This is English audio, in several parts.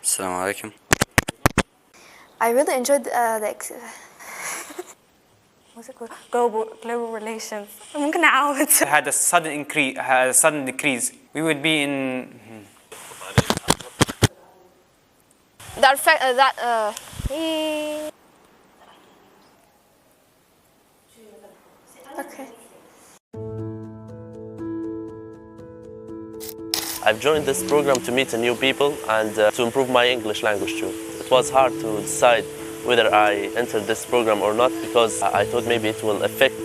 Assalamu alaikum. I really enjoyed what's it called? Global relations. ممكن أعاود. Had a sudden decrease. We would be in. Okay. I've joined this program to meet new people and to improve my English language too. It was hard to decide whether I entered this program or not because I thought maybe it will affect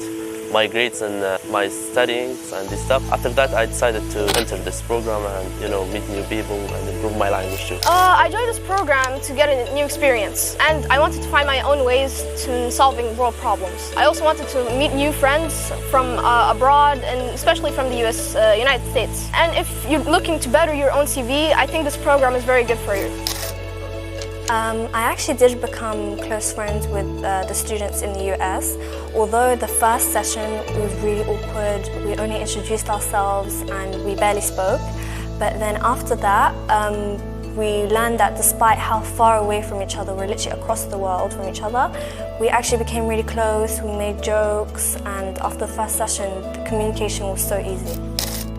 my grades and my studying and this stuff. After that, I decided to enter this program and meet new people and improve my language too. I joined this program to get a new experience, and I wanted to find my own ways to solving world problems. I also wanted to meet new friends from abroad, and especially from the United States. And if you're looking to better your own CV, I think this program is very good for you. I actually did become close friends with the students in the US. Although the first session was really awkward, we only introduced ourselves and we barely spoke. But then after that, we learned that despite how far away from each other, we're literally across the world from each other, we actually became really close, we made jokes, and after the first session, the communication was so easy.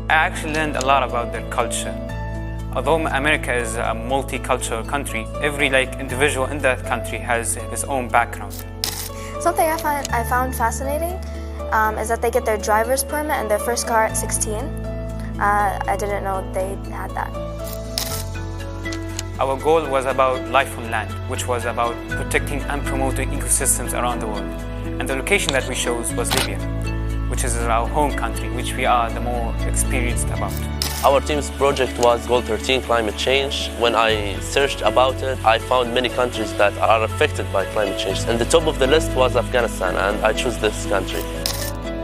I actually learned a lot about their culture. Although America is a multicultural country, every individual in that country has his own background. Something I found fascinating is that they get their driver's permit and their first car at 16. I didn't know they had that. Our goal was about life on land, which was about protecting and promoting ecosystems around the world. And the location that we chose was Libya, which is our home country, which we are the more experienced about. Our team's project was Goal 13 Climate Change. When I searched about it, I found many countries that are affected by climate change. And the top of the list was Afghanistan, and I chose this country.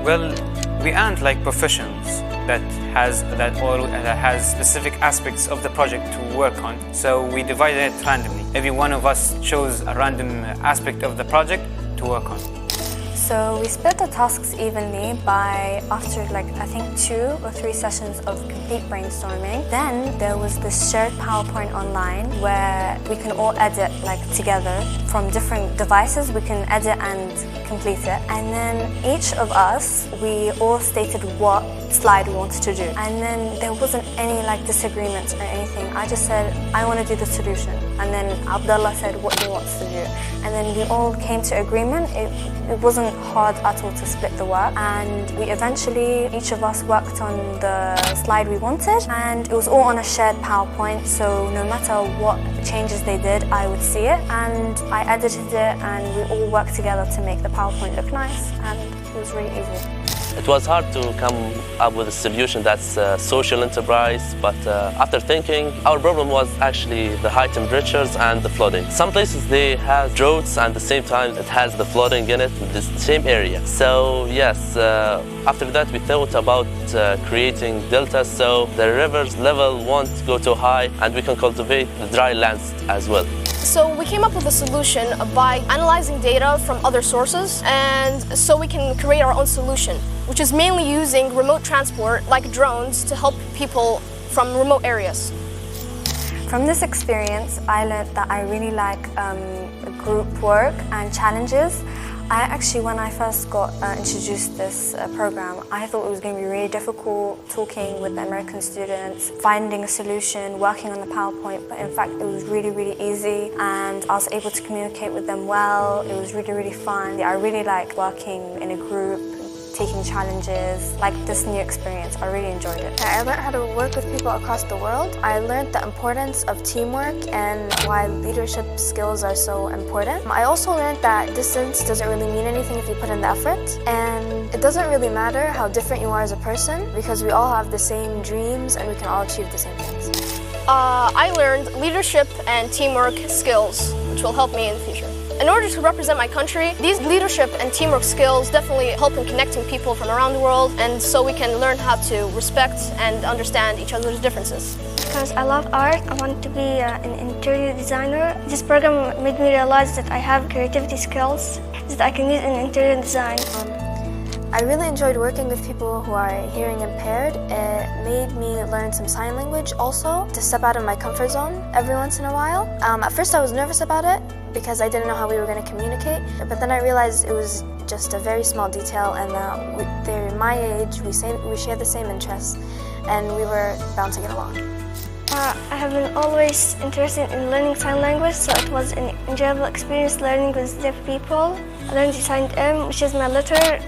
Well, we aren't like professionals that has specific aspects of the project to work on. So we divided it randomly. Every one of us chose a random aspect of the project to work on. So we split the tasks evenly by after I think 2 or 3 sessions of complete brainstorming. Then there was this shared PowerPoint online where we can all edit together from different devices. We can edit and complete it. And then each of us, we all stated what slide we wanted to do. And then there wasn't any disagreements or anything. I just said, I want to do the solution. And then Abdullah said what he wants to do. And then we all came to agreement. It wasn't hard at all to split the work. And we eventually, each of us worked on the slide we wanted. And it was all on a shared PowerPoint. So no matter what changes they did, I would see it. And I edited it and we all worked together to make the PowerPoint look nice. And it was really easy. It was hard to come up with a solution that's a social enterprise, but after thinking, our problem was actually the high temperatures and the flooding. Some places they have droughts and at the same time it has the flooding in it in the same area. So yes, after that we thought about creating deltas so the river's level won't go too high and we can cultivate the dry lands as well. So we came up with a solution by analyzing data from other sources, and so we can create our own solution, which is mainly using remote transport like drones to help people from remote areas. From this experience, I learned that I really like group work and challenges. When I first got introduced to this program, I thought it was going to be really difficult talking with the American students, finding a solution, working on the PowerPoint, but in fact it was really, really easy and I was able to communicate with them well. It was really, really fun. I really liked working in a group, taking challenges, this new experience. I really enjoyed it. I learned how to work with people across the world. I learned the importance of teamwork and why leadership skills are so important. I also learned that distance doesn't really mean anything if you put in the effort. And it doesn't really matter how different you are as a person because we all have the same dreams and we can all achieve the same things. I learned leadership and teamwork skills, which will help me in the future. In order to represent my country, these leadership and teamwork skills definitely help in connecting people from around the world, and so we can learn how to respect and understand each other's differences. Because I love art, I want to be an interior designer. This program made me realize that I have creativity skills that I can use in interior design. I really enjoyed working with people who are hearing impaired. It made me learn some sign language also, to step out of my comfort zone every once in a while. At first I was nervous about it because I didn't know how we were going to communicate, but then I realized it was just a very small detail and that they're my age, we share the same interests, and we were bound to get along. I have been always interested in learning sign language, so it was an enjoyable experience learning with deaf people. I learned the sign M, which is my letter,